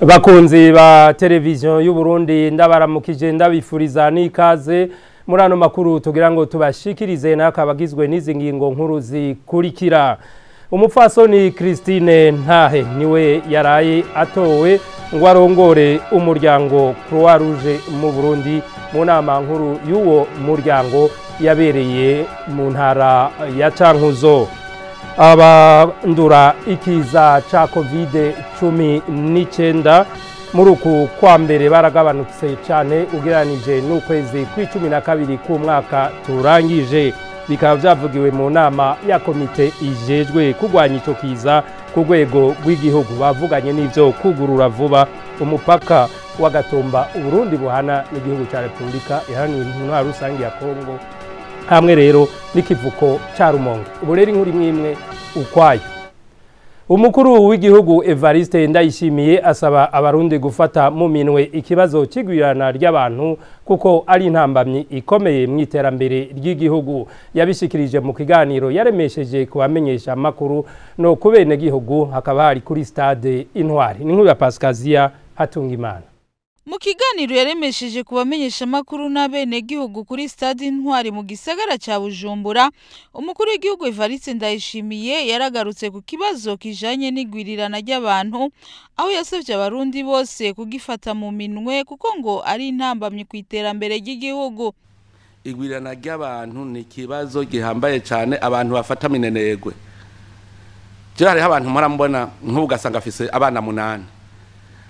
Bakunzi ba televiziyo y'u Burundi ndabaramukije ndabifuriza n'ikaze muri ano makuru tugira ngo tubashikirize nakabagizwe n'izi ngingo nkuru zikurikira. Umupfasoni Christine Ntahe niwe yaraye atowe ngo arongore umuryango Croix Rouge mu Burundi mu nama nkuru y'uwo muryango yabereye mu ntara ya Cankuzo. Abandura ikiza ca COVID-19 muri uku kwa mbere baragabanutse cyane ugereranije n'ukwezi kw'icumi k'umwaka turangije, bikaba byavugiwe mu nama ya komite ijejwe kurwanya ico kiza ku rwego rw'igihugu. Bavuganye n'ivyo kugurura vuba umupaka wa Gatumba Uburundi buhana n'igihugu ca Republika Iharanira Intwaro Rusangi ya Kongo, hamwe rero n'ikivuko ca Rumonge. Ubu rero inkuru imwe ukwayo. Umukuru w'igihugu Evariste Ndayishimiye asaba abarundi gufata mu minwe ikibazo c'igwirana ry'abantu kuko ari intambamyi ikomeye mu iterambere ry'igihugu. Yabishikirije mu kiganiro yaremesheje kubamenyesha amakuru no kubene gihugu hakaba hari kuri stade Intwari. N'inkuru ya Pascazia Hatungimana. Mu kiganiro yaremesheje kubamenyesha amakuru n'abene gihugu kuri stade Intwari mu gisagara ca Bujumbura, umukuru w'igihugu Evariste Ndayishimiye yaragarutse ku kibazo kijanye n'igwirirana ry'abantu, aho yasavye abarundi bose kugifata mu minwe kuko ngo ari intambamye ku iterambere ry'igihugu. Igwirirana ry'abantu ni kibazo gihambaye cyane, abantu bafata minenegwe. Je hariho abantu murambona nk'ugasanga afise abana 8.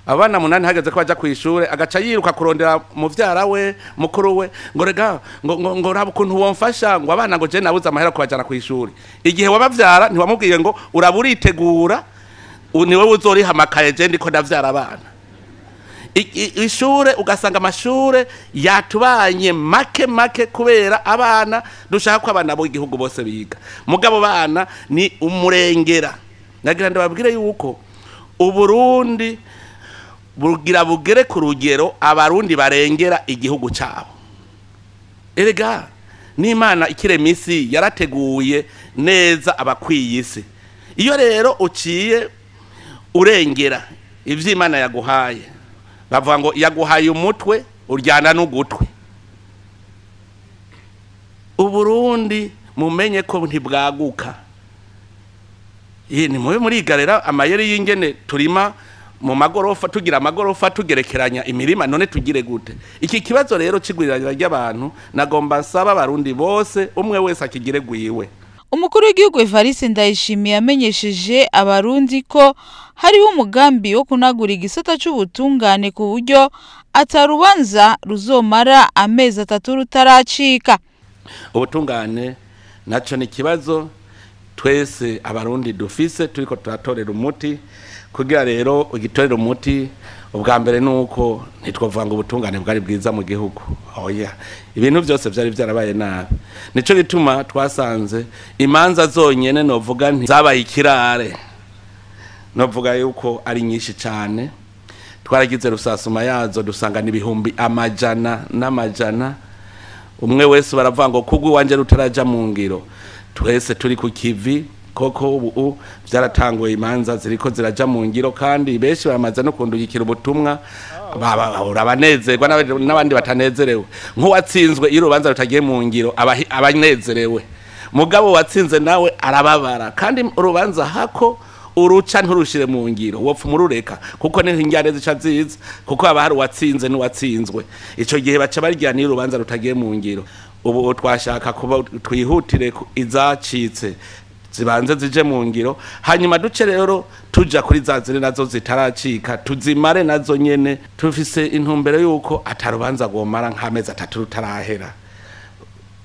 Abana 8 hageze ko baja kw'ishure agaca yiruka kurondera muvyara we mukuru we ngo rega ngo raba ukuntu womfasha ngo abana ngo je nabuze amahera kubajana kw'ishure. Igihe wabavyara ntiwamubwiye ngo uraburitegura niwe uzoriha amakaye je ndiko ndavyara abana. Ishure ugasanga amashure yatubanye make kubera abana dushaka ko abana bo igihugu bose biga. Mugabo bana ni umurengera. Nagira ndababwire yuko Uburundi bugira bugere ku rugero abarundi barengera igihugu cyabo. Erega n'Imana ikiremisi yarateguye neza abakwiyisi. Iyo rero uciye urengera ivy'Imana yaguhaye, bavuga ngo yaguhaye umutwe uryana n'ugutwe. Uburundi mumenye ko ntibwaguka. Ni mube murigarera amayeri y'ingene turima mu magorofa, tugira amagorofa tugerekeranya imirima, none tugire gute? Iki kibazo rero cigwirirana ry'abantu nagomba nsaba abarundi bose umwe wese akigire gwiwe. Umukuru w'igihugu Evariste Ndayishimiye amenyesheje abarundi ko hariho umugambi wo kunagura igisata c'ubutungane ku buryo atarubanza ruzomara amezi 3 rutaracika. Ubutungane naco ni kibazo twese abarundi dufise turiko turatorera umuti, kugira rero ugitorera umuti ubwa mbere nuko ntitwavuga ngo ubutungane bwari bwiza mu gihugu. Oya, ibintu byose byari byarabaye nabi. Nico gituma twasanze imanza zonyene novuga nti zabaye ikirare, novuga yuko ari nyinshi cyane. Twaragize rusasuma yazo dusanga n'ibihumbi amajana n'amajana. Umwe wese baravuga ngo kugwi wanje rutaraja mu ngiro. Twese turi ku kivi koko ubu byaratanguye imanza ziriko ziraja mu ngiro, kandi benshi bamaze no kundugikira ubutumwa urabanezerwa n'abandi batanezerewe. Nk'uwatsinzwe iyo urubanza rutagiye mu ngiro abanezerewe, mugabo watsinze nawe arababara, kandi urubanza hako uruca nturushire mu ngiro wopfa murureka kuko ni injyane zica ziza, kuko aba hari uwatsinze n'uwatsinzwe. Ico gihe baca baryana iyo urubanza rutagiye mu ngiro. Ubu twashaka kuba twihutire izacitse zibanze zije mu ngiro, hanyuma duce rero tuja kuri zazire nazo zitaracika tuzimare nazo nyene. Tufise intumbero yuko atarubanza gomara nk'amezi 3 rutarahera.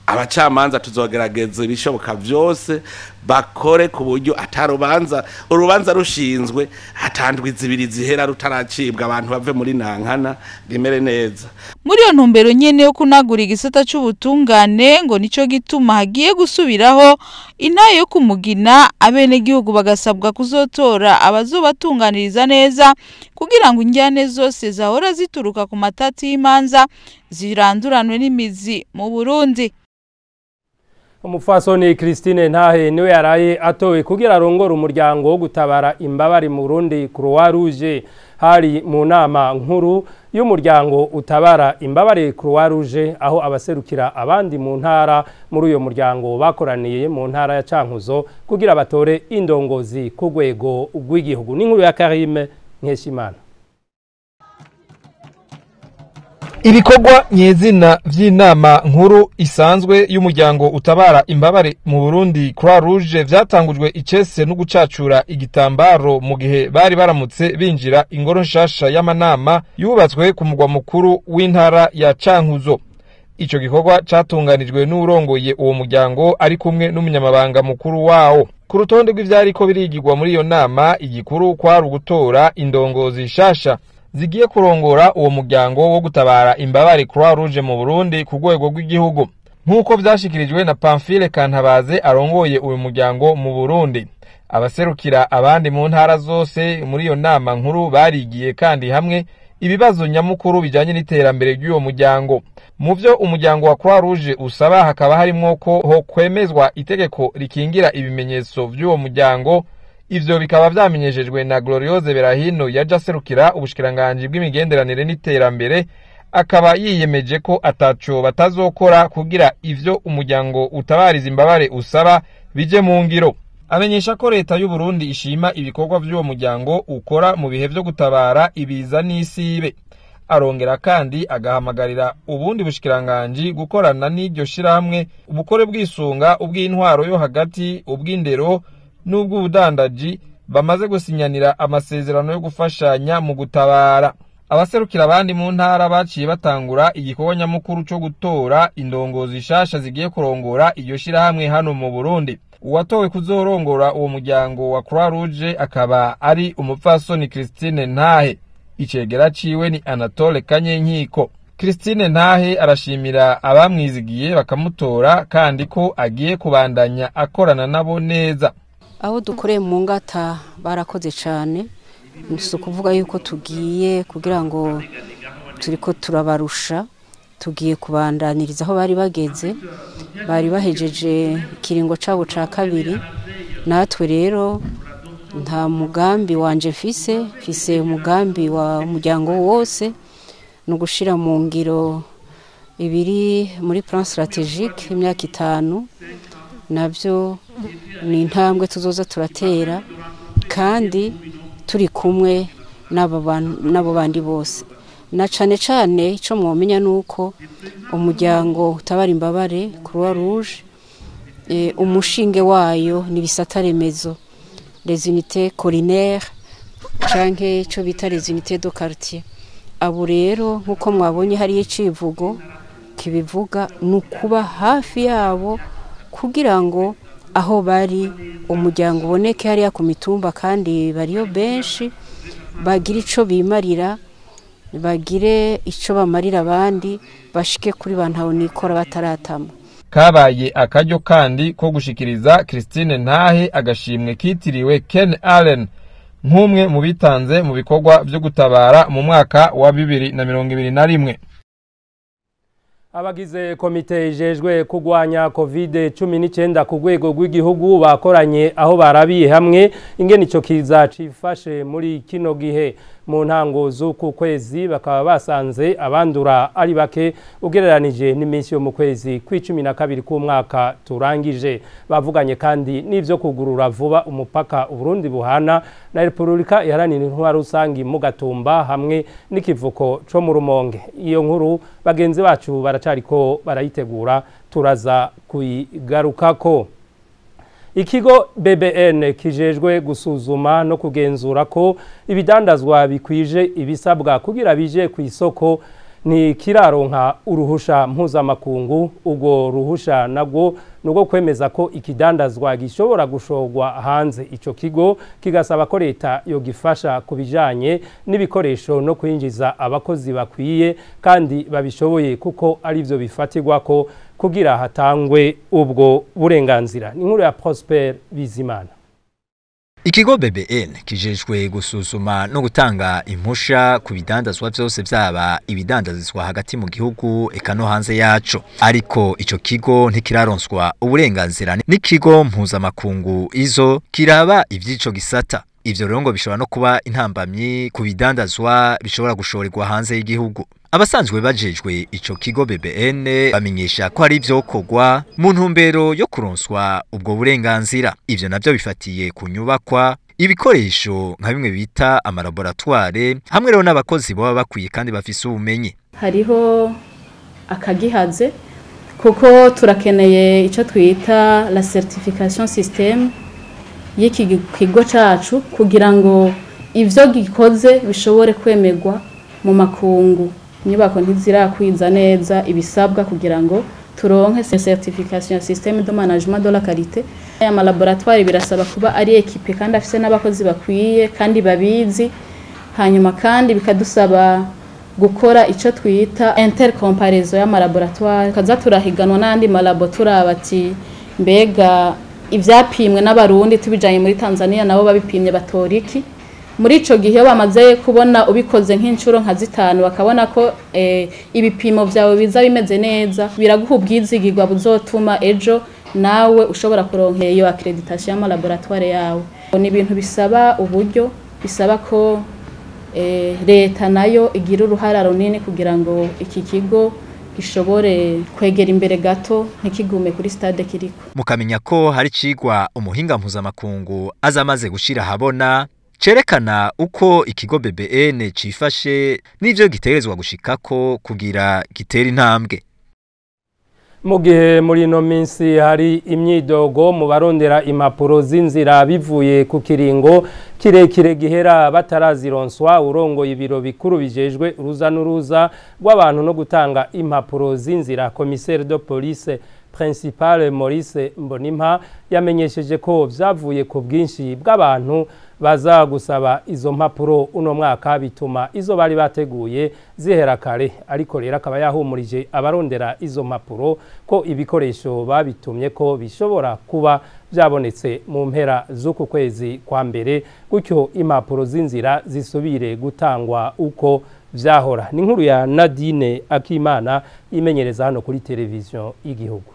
Abacamanza tuzogerageza ibishoboka byose bakore ku buryo atarubanza urubanza rushinzwe hatandwi zibiri zihera rutaracibwa, abantu bave muri nankana rimere neza. Muri yo ntumbero nyene yo kunagura igisata c'ubutungane ngo nico gituma hagiye gusubiraho intaye yo kumugina, abene gihugu bagasabwa kuzotora abazobatunganiriza neza kugira ngo injyane zose zahora zituruka ku matati y'imanza ziranduranwe n'imizi mu Burundi. Umufasoni Christine Ntahe niwe yaraye atowe kugira arongora umuryango wo gutabara imbabare mu Burundi Croix Rouge. Hari mu nama nkuru y'umuryango utabara imbabare Croix Rouge aho abaserukira abandi mu ntara muri uyo muryango bakoraniye mu ntara ya Cankuzo kugira batore indongozi ku rwego rw'igihugu. N'inkuru ya Karime Nkeshimana. Ibikorwa nyezina vy'inama nkuru isanzwe y'umuryango utabara imbabare mu Burundi Croix Rouge vyatangujwe icese no gucacura igitambaro mu gihe bari baramutse binjira ingoro nshasha y'amanama yubatswe ku mugwa mukuru w'intara ya Cankuzo. Ico gikorwa catunganijwe n'urongoye uwo muryango ari kumwe n'umunyamabanga mukuru wawo. Ku rutonde rw'ivyariko birigirwa muri iyo nama, igikuru kwari ugutora indongozi shasha zigiye kurongora uwo muryango wo gutabara imbabare Croix Rouge mu Burundi ku rwego rw'igihugu, nk'uko vyashikirijwe na Pamphile Kantabaze arongoye uwo muryango mu Burundi. Abaserukira abandi mu ntara zose muri iyo nama nkuru barigiye kandi hamwe ibibazo nyamukuru bijanye n'iterambere ry'uwo muryango. Mu vyo umuryango wa Croix Rouge usaba hakaba harimwo ko ho kwemezwa itegeko rikingira ibimenyetso vy'uwo muryango. Ivyo bikaba vyamenyeshejwe na Gloriose Berahino yaje aserukira ubushikiranganje bw'imigenderanire n'iterambere, akaba yiyemeje ko ataco batazokora kugira ivyo umuryango utabariza imbabare usaba bije mu ngiro. Amenyesha ko leta y'u Burundi ishima ibikorwa vy'uwo muryango ukora mu bihe vyo gutabara ibiza n'isibe. Arongera kandi agahamagarira ubundi bushikiranganje gukorana n'iryo shirahamwe ubukore bwisunga ubw'intwaro yo hagati, ubw'indero n'ubw'ubudandaji bamaze gusinyanira amasezerano yo gufashanya mu gutabara. Abaserukira abandi mu ntara baciye batangura igikorwa nyamukuru cyo gutora indongozi shasha zigiye kurongora iryo shirahamwe hano mu Burundi. Uwatowe kuzorongora uwo muryango wa Croix Rouge akaba ari umupfasoni Christine Ntahe. Icegera ciwe ni Anatole Kanyenkiko. Christine Ntahe arashimira abamwizigiye bakamutora kandi ko agiye kubandanya akorana nabo neza. Aho dukoreye mu ngata barakoze cyane, nso kuvuga yuko tugiye kugira ngo turiko turabarusha, tugiye kubandaniriza aho bari bageze, bari bahejeje ikiringo cabo ca kabiri. Natwe rero nta mugambi wanje mfise umugambi wa umuryango wose no gushira mu ngiro ibiri muri plan stratégique imyaka 5. Navyo ni intambwe tuzoza turatera kandi turi kumwe n'abo bandi bose. Na cane cane ico mwomenya nuko umuryango utabara imbabare Croix Rouge umushinge wayo ni bisata remezo, les unités collinaires canke ico bita les unités de quartier. Abo rero nkuko mwabonye hari icivugo kibivuga nukuba hafi yabo kugira ngo aho bari umuryango uboneke hariya ku mitumba kandi bariyo benshi, bagira ico bimarira, bagire ico bamarira abandi, bashike kuri bantaho nikora bataratama. Kabaye akaryo kandi ko gushikiriza Christine Ntahe agashimwe kitiriwe Ken Allen nk'umwe mu bitanze mu bikorwa vyo gutabara mu mwaka wa 2021. Abagize komite ijejwe kugwanya COVID-19 ku rwego rw'igihugu bakoranye aho barabiye hamwe ingene ico kiza cifashe muri kino gihe. Mu ntango z'uku kwezi bakaba basanze abandura ari bake ugereranije n'iminsi yo mu kwezi kwa12 k'umwaka turangije. Bavuganye kandi n'ivyo kugurura vuba umupaka Burundi buhana na Repubulika Iharanira Intwaro Rusangi mu Gatumba hamwe n'ikivuko co mu Rumonge. Iyo nkuru bagenzi bacu baracariko barayitegura, turaza kuyigarukako. Ikigo BBN kijejwe gusuzuma no kugenzura ko ibidandazwa bikwije ibisabwa kugira bije ku isoko ni kiraronka uruhusha mpuzamakungu. Ubwo ruhusha nabwo nugo kwemeza ko ikidandazwa gishobora gushogwa hanze. Ico kigo kigasaba ko leta yo gifasha kubijanye n'ibikoresho no kwinjiza abakozi bakwiye kandi babishoboye kuko ari byo bifatirwa ko kugira hatangwe ubwo burenganzira. Ni nkuru ya Prosper Bizimana. Ikigo BBN kijejwe gusuzuma no gutanga impusha ku bidandazwa byose byaba ibidandazwa hagati mu gihugu eka no hanze yaco, ariko ico kigo ntikiraronswa uburenganzira n'ikigo mpuzamakungu izo kiraba ivyico gisata. Ivyo rero ngo bishobora no kuba intambamyi ku bidandazwa bishobora gushorerwa hanze y'igihugu. Abasanzwe bajejwe ico kigo BBN bamenyesha ko hari ivyokorwa mu ntumbero yo kuronswa ubwo burenganzira. Ivyo navyo bifatiye ku nyubakwa, ibikoresho nka bimwe bita amalaboratoire, hamwe rero n'abakozi baba bakwiye kandi bafise ubumenyi. Hariho akagihaze kuko turakeneye ico twita la certification system y'iki kigo cacu kugira ngo ivyo gikoze bishobore kwemerwa mu makungu. Inyubako ntizirakwiza neza ibisabwa kugira ngo turonke certification système de management de la qualité. Aya laboratoire birasaba kuba ari equipe kandi afise n'abakozi bakwiye kandi babizi, hanyuma kandi bikadusaba gukora ico twita intercomparaison ya laboratoire, kaza turahiganwa n'andi malabo turabati mbega ivyapimwe n'abarundi tubijanye muri Tanzania nabo babipimye batoriki. Muri ico gihe bamaze kubona ubikoze nk'incuro nka zitanu bakabona ko ibipimo vyawe biza bimeze neza, biraguha ubwizigirwa buzotuma ejo nawe ushobora kuronka iyo accreditation ya laboratoire yawe. Ni ibintu bisaba uburyo, bisaba ko leta nayo igira uruhara runini kugira ngo iki kigo gishobore kwegera imbere gato ntikigume kuri stade kiriko. Mukamenya ko hari cigwa umuhinga mpuzamakungu azamaze gushira habona cerekana uko ikigo BBN cifashe n'ivyo gitegerezwa gushikako kugira gitera intambwe. Mu gihe muri no minsi hari imyidogo mu barondera impapuro z'inzira bivuye ku kiringo kirekire gihera batarazironswa, urongoye ibiro bikuru bijejwe uruza n'uruza rw'abantu no gutanga impapuro z'inzira, commissaire de police principale Maurice Mbonimpa yamenyesheje ko vyavuye ku bwinshi bw'abantu baza gusaba izo mpapuro uno mwaka, bituma izo bari bateguye zihera kare. Ariko rero akaba yahumurije abarondera izo mpapuro ko ibikoresho babitumye ko bishobora kuba byabonetse mu mpera z'uku kwezi kwa mbere, gutyo impapuro z'inzira zisubire gutangwa uko vyahora. Ni nkuru ya Nadine Akimana imenyereza hano kuri televiziyo y'igihugu.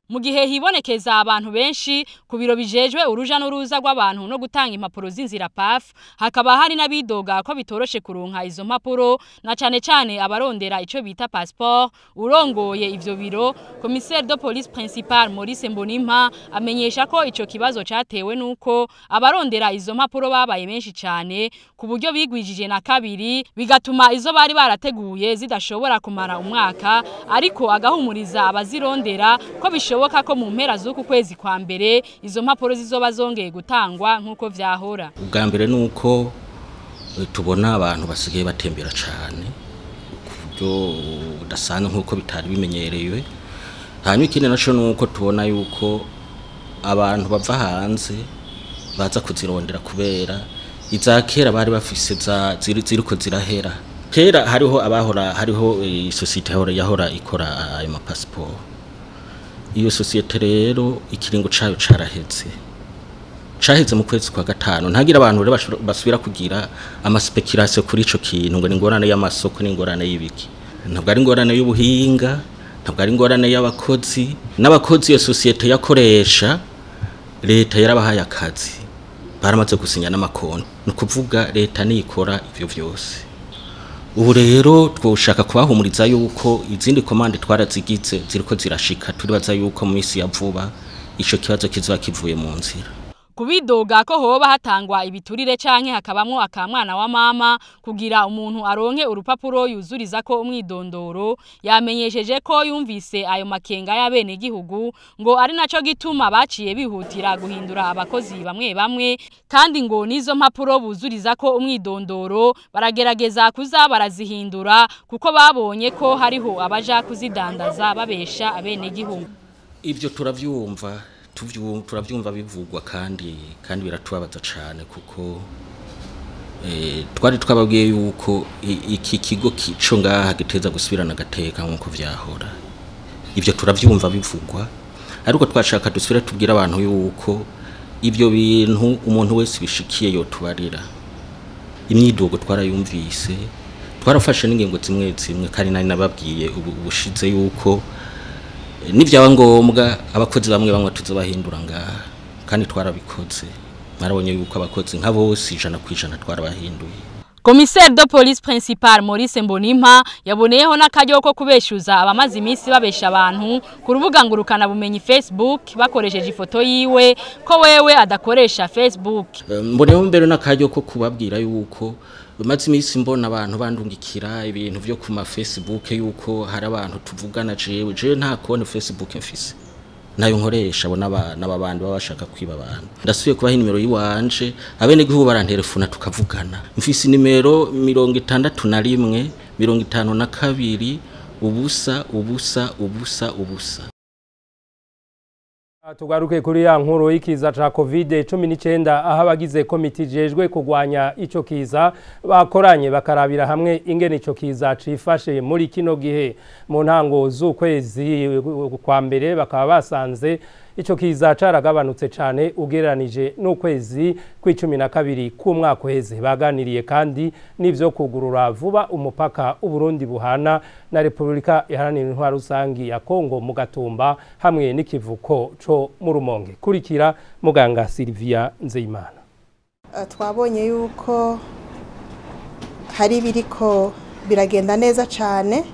Mu gihe hibonekeza abantu benshi ku biro bijejwe uruja n'uruza rw'abantu no gutanga impapuro z'inzira PAF, hakaba hari n'abidoga ko bitoroshe kuronka izo mpapuro, na cane abarondera ico bita passeport. Urongoye ivyo biro, commissaire de police principal Maurice Mbonimpa amenyesha ko ico kibazo catewe nuko abarondera izo mpapuro babaye menshi cane ku buryo bigwijije na kabiri, bigatuma izo bari barateguye zidashobora kumara umwaka, ariko agahumuriza abazirondera ko bishoboka ko mu mpera z'uku kwezi kwa mbere izo mpapuro zizoba zongeye gutangwa nkuko vyahora. Ubwa mbere nuko tubona abantu basigaye batembera cyane kubyo udasanzwe nkuko bitari bimenyerewe. Hanyuma ikindi naco nuko tubona yuko abantu bava hanze baza kuzirondera kubera iza kera bari bafise ziriko zirahera. Kera hariho societe yahora ikora ayo passport. Iyo societe rero ikiringo cayo caraheze mu kwezi kwa gatanu. Ntagira abantu rero basubira kugira amaspekulation kuri ico kintu ngo n'ingorane y'amasoko n'ingorane y'ibiki. Ntabwo ari ingorane y'ubuhinga, ntabwo ari ingorane y'abakozi. N'abakozi iyo societe yakoresha leta yarabahaye akazi, baramaze gusinya n'amakonti. Nukuvuga leta nikora ivyo vyose. Ubu rero twoshaka kubahumuriza yuko izindi komande twarazigize ziriko zirashika, turibaza yuko mu minsi ya vuba ico kibazo kizoba kivuye mu nzira. Kubidoga ko hoba hatangwa ibiturire canke hakabamwo akamwana wa mama kugira umuntu aronke urupapuro yuzuriza ko umwidondoro, yamenyesheje ko yumvise ayo makenga y'abene gihugu, ngo ari naco gituma baciye bihutira guhindura abakozi bamwe kandi ngo nizo mpapuro buzuriza ko umwidondoro baragerageza kuza barazihindura kuko babonye ko hariho abaja kuzidandaza babesha abene gihugu. Ivyo turavyumva bivugwa kandi biratubabaza cyane kuko twari twababwiye yuko iki kigo kico ngaha giteza gusubirana gateka nkuko vyahora. Ivyo turavyumva bivugwa, ariko twashaka dusubire tubwira abantu yuko ibyo bintu umuntu wese bishikiye yo tubarira imyidogo twarayumvise twarafashe n'ingingo zimwe kandi nari nababwiye ubushize yuko nivyaba ngombwa abakozi bamwe tuzobahindura ngaha kandi twarabikoze marabonye yuko abakozi nka bose 100% twarabahinduye. Commissaire de police principal Maurice Mbonimpa yaboneyeho n'akaryo ko kubeshuza abamaze iminsi babesha abantu ku rubuga ngurukana bumenyi Facebook bakoresheje ifoto yiwe ko wewe adakoresha Facebook. Mboneyeho mbere n'akaryo ko kubabwira yuko maze iminsi mbona abantu bandungikira ibintu byo ku ma Facebook yuko hari abantu tuvugana jewe nta konti Facebook mfise nayo nkoresha abo n'abandi babashaka kwiba abantu ndasubiye kubaha nimero yiwanje abene gihugu barantelefona tukavugana mfise nimero 61 52 ubusa. Tugaruke kuri ya nkuru y'ikiza ca COVID-19 aho abagize komite jejwe kugwanya ico kiza bakoranye bakarabira hamwe ingene ico kiza cifashe muri kino gihe mu ntango z'ukwezi kwa mbere bakaba basanze ico kiza caragabanutse cyane ugereranije n'ukwezi kwa12 k'umwaka uheze baganiriye kandi n'ivyo kugurura vuba umupaka uburundi buhana na Republika Iharanira Intwaro Rusangi ya Kongo mu Gatumba hamwe n'ikivuko co mu Rumonge. Kurikira muganga Sylvia Nzeyimana. Twabonye yuko hari biriko biragenda neza cyane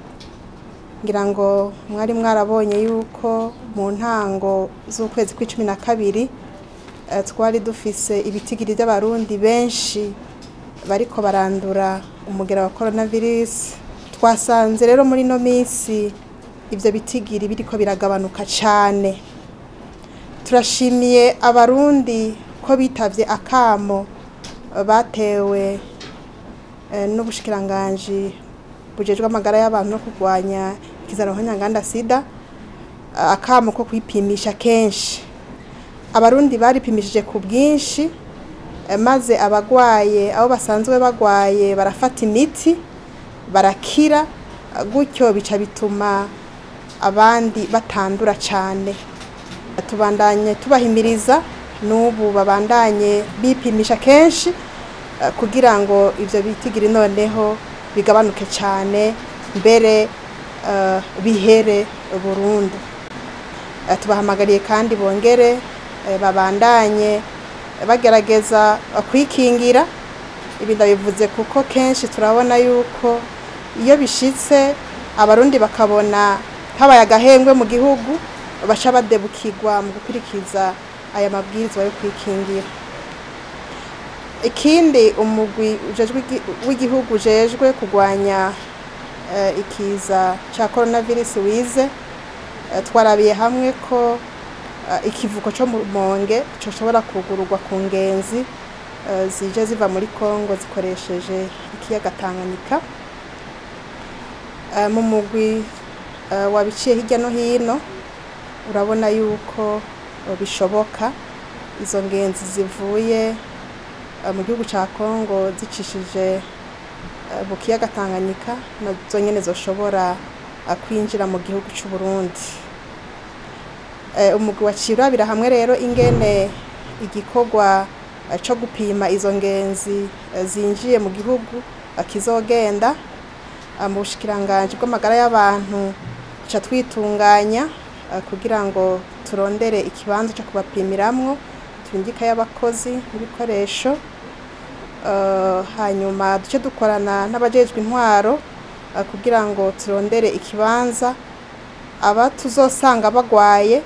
ngira ngo mwari mwarabonye yuko mu ntango z'ukwezi kwa12 twari dufise ibitigiri by'abarundi benshi bariko barandura umugera wa coronavirus. Twasanze rero muri no minsi ivyo bitigiri biriko biragabanuka cyane. Turashimiye abarundi ko bitavye akamo batewe n'ubushikiranganje bujejwe amagara y'abantu no kugwanya ikizaro nk'anyanganda sida akamo ko kwipimisha kenshi. Abarundi baripimishije ku bwinshi maze abagwaye abo basanzwe bagwaye barafata imiti barakira gutyo bica bituma abandi batandura cyane. Tubandanye tubahimiriza n'ubu babandanye bipimisha kenshi kugira ngo ivyo bitigiri noneho bigabanuke cyane mbere bihere burundu. Tubahamagariye kandi bongere babandanye bagerageza kwikingira. Ibi ndabivuze kuko kenshi turabona yuko iyo bishitse abarundi bakabona habaye agahengwe mu gihugu baca badebukirwa mu gukurikiza aya mabwirizwa yo kwikingira. Ikindi umugwi w'igihugu jejwe kugwanya ikiza ca coronavirus wize twarabiye hamwe ko ikivuko cyo mu Rumonge cyo shobora kugururwa ku ngenzi zije ziva muri Kongo zikoresheje ikiyaga Tanganyika. Mu mugwi wabiciye hirya no hino urabona yuko bishoboka izo ngenzi zivuye mu gihugu ca Kongo zicishije mu kiyaga Tanganyika nazo nyene zoshobora kwinjira mu gihugu cy'u Burundi. Umugwi wacirabira hamwe rero ingene igikorwa cyo gupima izo ngenzi zinjiye mu gihugu kizogenda mu bushikiranganje bw'amagara y'abantu ca twitunganya kugira ngo turondere ikibanza cyo kubapimiramwo tungika y'abakozi n'ibikoresho hanyuma duce dukorana n'abajejwe intwaro kugira ngo turondere ikibanza aba tuzosanga bagwaye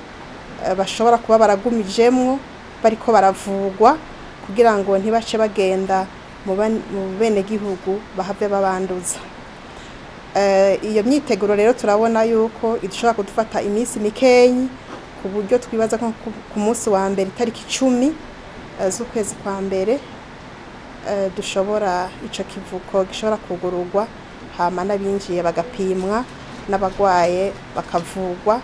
bashobora kuba baragumijemwo bariko baravugwa kugira ngo ntibace bagenda mu bene gihugu bahave babanduza. Iyo myiteguro rero turabona yuko idashobora kudufata iminsi mikenyi ku buryo twibaza ko ku munsi wa mbere itariki 10 z'ukwezi kwa mbere dushobora ico kivuko gishobora kugururwa hama n'abinjiye bagapimwa n'abagwaye bakavugwa.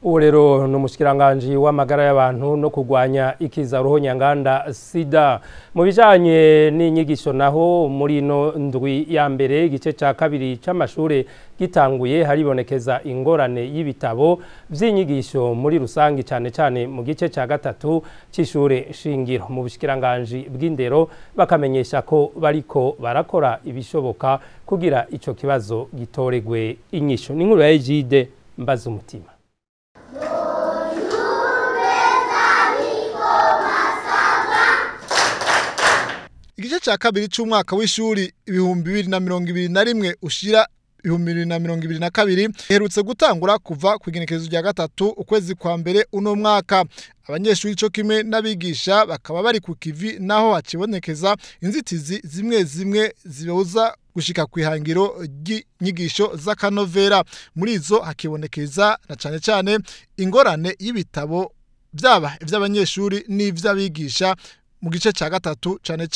ubu rero ni umushikiranganji w'amagara y'abantu no kurwanya ikiza ruhonyanganda sida mu bijanye n'inyigisho naho muri no ndwi ya mbere igice ca kabiri c'amashure gitanguye haribonekeza ingorane y'ibitabo vy'inyigisho muri rusangi cyane mu gice ca gatatu c'ishure shingiro mu bushikiranganji bw'indero bakamenyesha ko bariko barakora ibishoboka kugira ico kibazo gitoregwe inyisho n'inkuru ya Ejide mbaza umutima. Igice ca kabiri c'umwaka w'ishuri 2021 ushira 2022 herutse gutangura kuva ku igenekerezo rya gatatu ukwezi kwa mbere uno mwaka. Abanyeshuri cyo kimwe n'abigisha bakaba bari ku kivi naho hakibonekeza inzitizi zimwe zibuza gushika kwihangiro ry'inyigisho z'akanovera. Muri izo hakibonekeza na cyane ingorane y'ibitabo byaba ivy'abanyeshuri n'ivy'abigisha mu gice ca gatatu cyane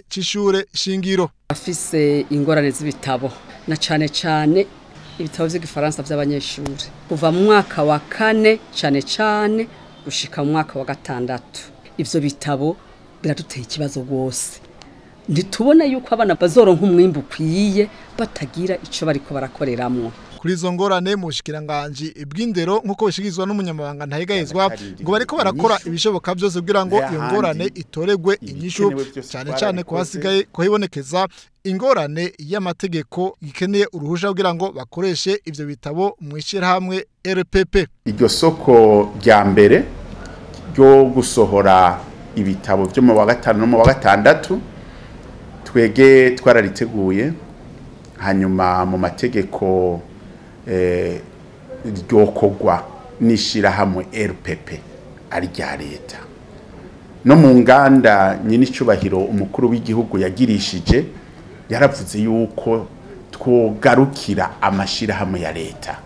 c'ishure shingiro. Afise ingorane z'ibitabo na cyane ibitabo by'igifaransa by'abanyeshuri kuva mu mwaka wa 4 cyane gushika mu mwaka wa 6. Ivyo bitabo biraduteye ikibazo gose. Ntitubona yuko abana bazoronka umwimbu kwiye batagira ico bariko barakoreramwo. Kuri izo ngorane mu bushikiranganji bw'indero nkuko bishigizwa n'umunyamabanga ntahegayezwa ngo bariko barakora ibishoboka byose kugira ngo iyo ngorane itoregwe inyishu cyane ko hasigaye ko hibonekeza ingorane y'amategeko ikeneye uruhusha kugira ngo bakoreshe ivyo bitabo mu ishirahamwe RPP. Iryo soko rya mbere ryo gusohora ibitabo byo mu wa 5 no mu wa 6 twege twarariteguye hanyuma mu mategeko ryokogwa n'ishirahamwe RPP ari rya leta no mu nganda nyine icubahiro umukuru w'igihugu yagirishije yaravuze yuko twogarukira amashirahamwe ya leta.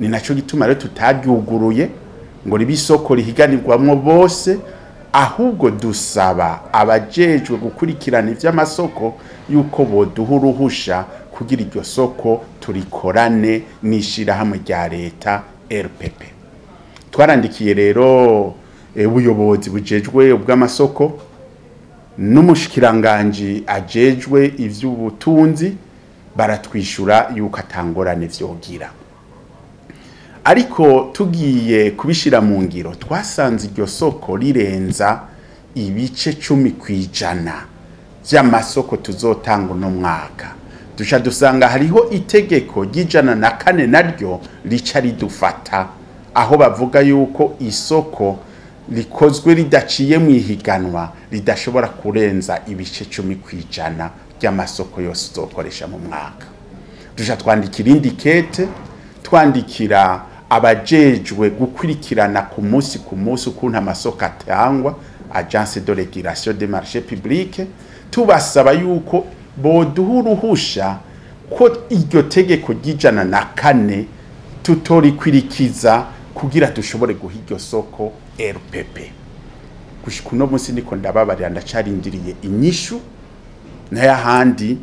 Ni naco gituma rero tutaryuguruye ngo ribisoko rihiganirwamwo bose, ahubwo dusaba abajejwe gukurikirana ivy'amasoko yuko boduha uruhusha kugira iryo soko turikorane n'ishirahamwe rya leta RPP. Twarandikiye rero ubuyobozi bujejwe ubw'amasoko n'umushikiranganje ajejwe ivy'ubutunzi baratwishura yuko atangorane vyogira. Ariko tugiye kubishira mu ngiro twasanze iryo soko rirenza ibice 10% by'amasoko tuzotanga no mwaka. Dusha dusanga hariho itegeko ry'ijana na 4 naryo rica ridufata aho bavuga yuko isoko likozwe ridaciye mu ihiganwa ridashobora kurenza ibice 10% by'amasoko yose tuzokoresha mu mwaka. Dusha twandikira indikete twandikira abajejwe gukurikirana ku munsi ukuntu amasoko atangwa agence de régulation des marchés publics tubasaba yuko boduha uruhusha ko iryo tegeko ry'ijana na 4 tutorikwirikiza kugira dushobore guha iryo soko RPP. Gushika uno munsi niko ndababarira ndacarindiriye inyishu nayo handi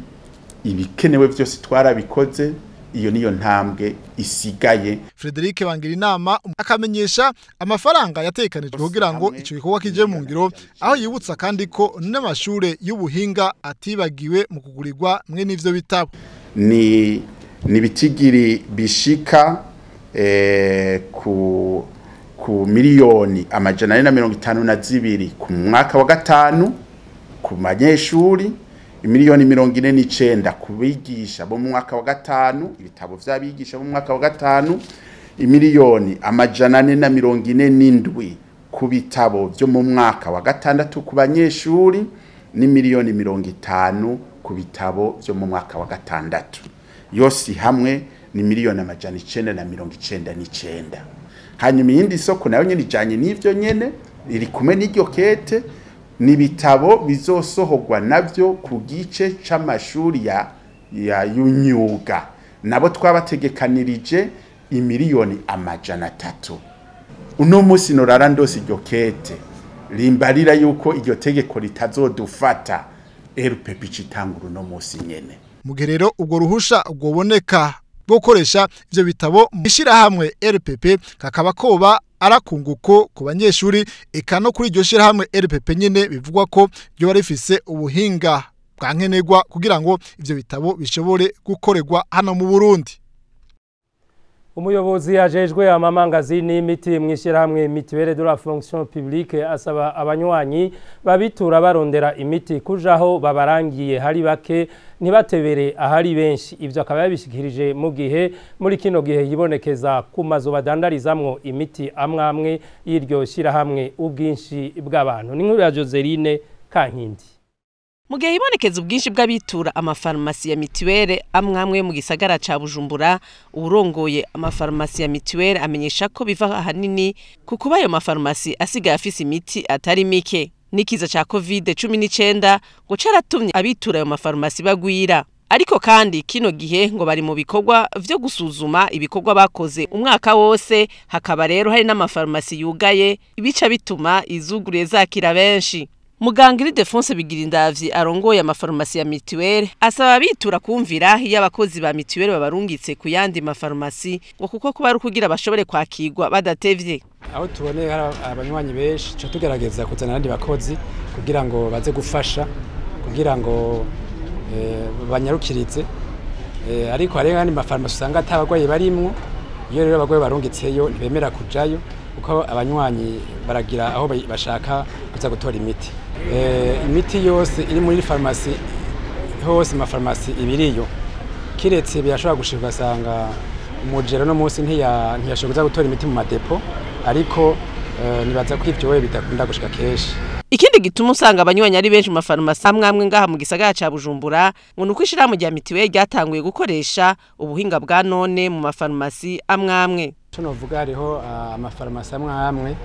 ibikenewe byose twarabikoze. Iyo niyo ntambwe isigaye. Frederic bangira inama akamenyesha amafaranga yatekanijwe kugira ngo ico gikorwa kije mu ngiro, aho yibutsa kandi ko n'amashure y'ubuhinga atibagiwe mu kugurirwa mwe n'ivyo bitabo. Ni bitigiri bishika ku miliyoni 452 ku mwaka wa 5 ku banyeshuri, miliyoni 49 kubigisha bo mu mwaka wa 5 ibitabo vy'abigisha bo mu mwaka wa 5, miliyoni 447 ku bitabo byo mu mwaka wa 6 ku banyeshuri, ni miliyoni 50 ku bitabo byo mu mwaka wa 6. Yose hamwe ni miliyoni 999. Hanyuma yindi soko nayo nyene ijanye n'ivyo nyene iri kumwe n'iryo kete nibitabo bizosohogwa navyo ku gice c'amashuri ya yunyuga nabo twabategekanirije imiliyoni 300. Uno musi norara ndose iryo kete rimbarira yuko iryo tegeko litazodufata RPP citangura uno musi nyene. Mugerero ubwo ruhusha ubwoboneka bwo gukoresha ivyo bitabo mu ishirahamwe RPP kakaba koba arakunguko ku banyeshuri eka no kuri iryo shirahamwe RPP nyene bivugwa ko ryo rifise ubuhinga bwa nkenerwa kugira ngo ivyo bitabo bishobore gukorerwa hano mu Burundi. Umuyobozi yajejwe amamangazini y'imiti mw'ishirahamwe Mutuelle de la Fonction Publique asaba abanywanyi babitura barondera imiti kujaho babarangiye hari bake ntibatebere ahari benshi. Ivyo akaba yabishikirije mu gihe muri kino gihe yibonekeza ku mazu badandarizamwo imiti amwamwe y'iryo shirahamwe ubwinshi bw'abantu. Ni nkuru ya Joseline Kankindi. Mu gihe ibonekeza ubwinshi bw'abitura amafarumasi ya Mutuelle amwamwe mu gisagara ca Bujumbura, urongoye amafarumasi ya Mutuelle amenyesha ko biva ahanini kuko ayo mafarumasi asigaye afise imiti atari mike. Nikiza ca COVID-19 ngo caratumye abitura ayo mafarumasi bagwira. Ariko kandi kino gihe ngo bari mu bikorwa vyo gusuzuma ibikorwa bakoze umwaka wose, hakaba rero hari n'amafarumasi yugaye ibica bituma izuguriye zakira benshi. Muganga Ildefonse Bigirindavyi arongoye amafarumasi ya Mutuelle asaba abitura kumvira iyo abakozi ba Mutuelle babarungitse ku yandi mafarumasi ngo kuko kuba ari kugira bashobore kwakirwa badatevye. Aho tubone abanywanyi benshi cyo tugerageza kuzana abandi bakozi kugira ngo baze gufasha kugira ngo banyarukiritse ariko hari n'andi mafarumasi usanga atabagwaye barimwo, iyo rero abagwaye barungitseyo ntibemera kujayo uko abanywanyi baragira aho bashaka kuza gutora imiti. Imiti yose iri muri farumasi hose amafarumasi ibiriyo kiretse byashobora gushika ugasanga umujero no munsi ntiyashobora gutora imiti mu madepo, ariko nibaza ko ivyo we bidakunda gushika keshi. Ikindi gituma usanga abanywanyi ari benshi mu mafarumasi amwamwe ngaha mu gisagara ca Bujumbura ngo nuko ishirahamwe rya Mutuelle ryatanguye gukoresha ubuhinga bwa none mu mafarumasi amwamwe. Tunovuga hariho amafarumasi amwamwe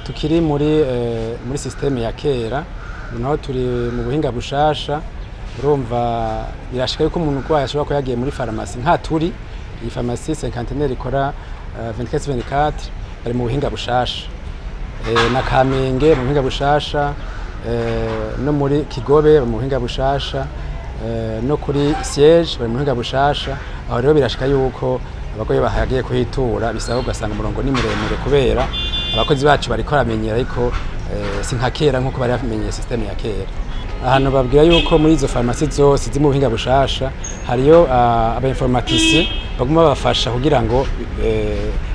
tukiri muri systeme ya kera, naho turi mu buhinga bushasha. Urumva birashika yuko umuntu urwaye ashobora ko yagiye muri farumasi nka turi iyi farumasi cinquantenaire ikora 24/24 bari mu buhinga bushasha. Na Kamenge mu buhinga bushasha, no muri Kigobe mu buhinga bushasha, no kuri siège bari mu buhinga bushasha. Aho rero birashika yuko abakozi bahagiye kuhitura bisaba ugasanga umurongo ni muremure kubera abakozi bacu bariko baramenyera, ariko si nka kera nkuko bari bamenyeye systeme ya kera. Ahantu babwira yuko muri izo farumasi zose ziri mu buhinga bushasha hariyo abainformaticiens baguma bafasha kugira ngo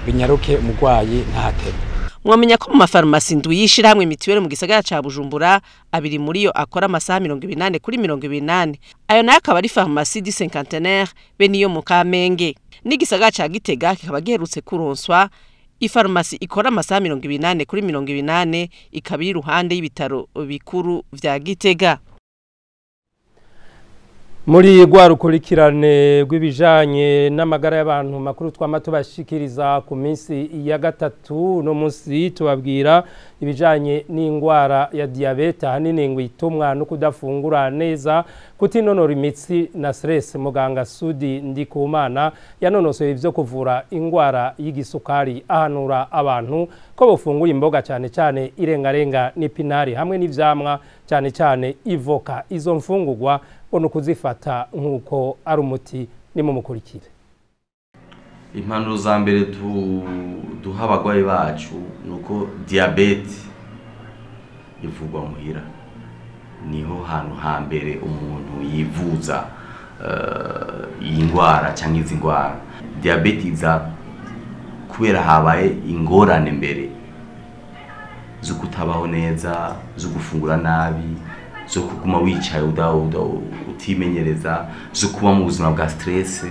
binyaruke umugwayi ntahatebe. Mwamenya ko mu mafarumasi ndwi yishirahamwe Mutuelle mu gisagara ca Bujumbura abiri muri yo akora amasaha 28 kuri 28. Ayo nayo akaba ari farumasi du cinquantenaire be niyo mu Kamenge. N'igisagara ca Gitega kikaba giherutse kuronswa ifarumasi ikora amasaha 28 kuri 28 ikaba iri ruhande y'ibitaro bikuru vya Gitega. Muri rwarukurikirane rw'ibijanye n'amagara y'abantu makuru twamato bashikiriza ku minsi ya gatatu no munsi tubabwira ibijanye n'ingwara ya diabete hanini ngo itumwa no kudafungura neza, kutinonora imitsi na stress. Muganga Sudi Ndikumana yanonosoye ivyo kuvura ingwara y'igisukari ahanura abantu ko bofungura imboga cyane cyane irengarenga n'ipinari hamwe n'ivyamwa cyane cyane ivoka. Izo mfungurwa ono kuzifata nkuko ari umuti ni mu mukurikire. Impanuro za mbere duha abagwayi bacu nuko diabete ivugwa muhira, niho hantu hambere umuntu yivuza iyi ndwara cyangwa izi ndwara. Diabete iza kubera habaye ingorane mbere zo kutabaho neza, zo gufungura nabi, zo kuguma wicaye utimenyereza, zo kuba mu buzima bwa stress.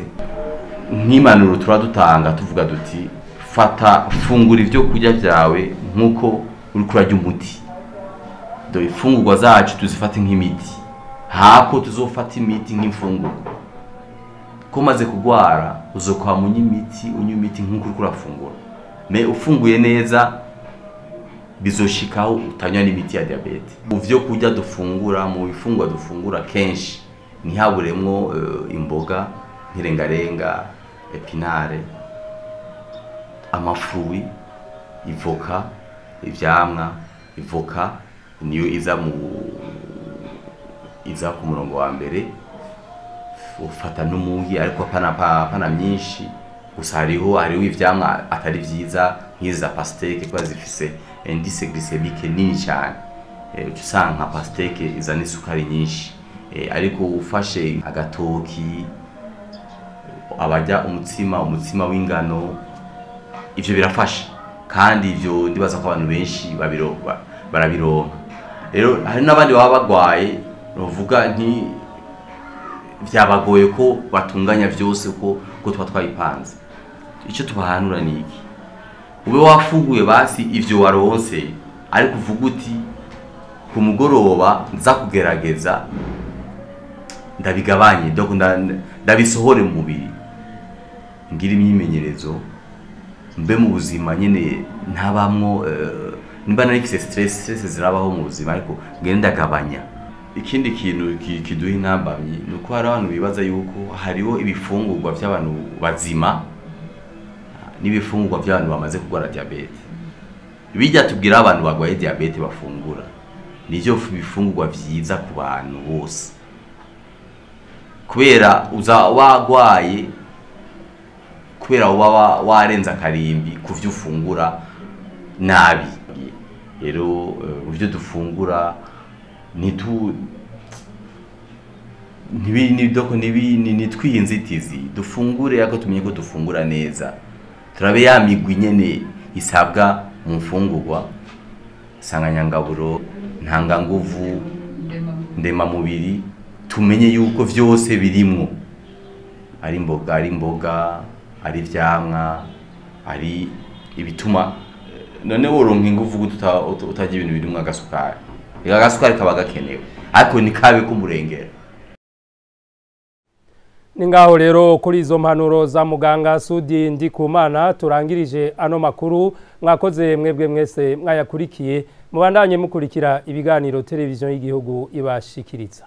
Nk'impanuro turadutanga tuvuga duti fungura ivyo kurya vyawe nkuko uri kurarya umuti. Do ifungurwa zacu tuzifate nk'imiti, hako tuzofata imiti nk'imfungurwa. Ko maze kugwara uzokwa munya imiti nkuko uri kurafungura. Me ufunguye neza bizoshikaho utanywa n'imiti ya diabete. Uvyo kurya dufungura, mu bifungwa dufungura kenshi ntihaburemwo imboga nk'irengarenga, epinare, amafruit, ivoka, ivyamwa. Ivoka niyo iza ku murongo wa mbere, ufata n'umugi ariko pana myinshi gusa hariho ivyamwa atari vyiza nk'iza pasteke kwa zifise indice glycemique nini cyane usanga nka pasteke izana isukari nyinshi ariko ufashe agatoki abajya umutsima w'ingano ivyo birafasha kandi ivyo ndibaza ko abantu benshi barabironka rero hari n'abandi baba bagwaye novuga nti vyabagoye ko batunganya vyose ko twayipanze icyo tubahanura niki ube wafuguye basi ivyo waronse ariko uvuga uti ku mugoroba nza kugerageza ndabigabanye doko ndabisohore mu mubiri ngira imyimenyerezo mbe mu buzima nyene ntabamwo nimba narifise stress zirabaho mu buzima ariko ngenda ndagabanya. Ikindi kintu kiduha intambamyi nuko hari abantu bibaza yuko hariho ibifungurwa by'abantu bazima n'ibifungurwa by'abantu bamaze kurwara diabete. Bijya tubwira abantu bagwaye diabete bafungura nivyo bifungurwa vyiza ku bantu bose, kubera uza wagwaye kubera warenza karimbi kuvyo ufungura nabi. Rero uvyo dufungura nitwiyinzitizi dufungure yako tumenye ko dufungura neza, turabe ya migwi nyene isabwa mu mfungurwa sanganyangaburo, ntanganguvu, ndema mubiri, tumenye yuko vyose birimwo, ari imboga ari ivyamwa ari ibituma none woronka inguvu utagira ibintu birimwo agasukari. Agasukari kaba gakenewe ariko nikabe kumurengera. Ningaho rero kuri izo mpanuro za muganga Sudi Ndikumana turangirije ano makuru. Mwakoze mwebwe mwese mwayakurikiye, mubandanye mukurikira ibiganiro televiziyo y'igihugu ibashikiriza.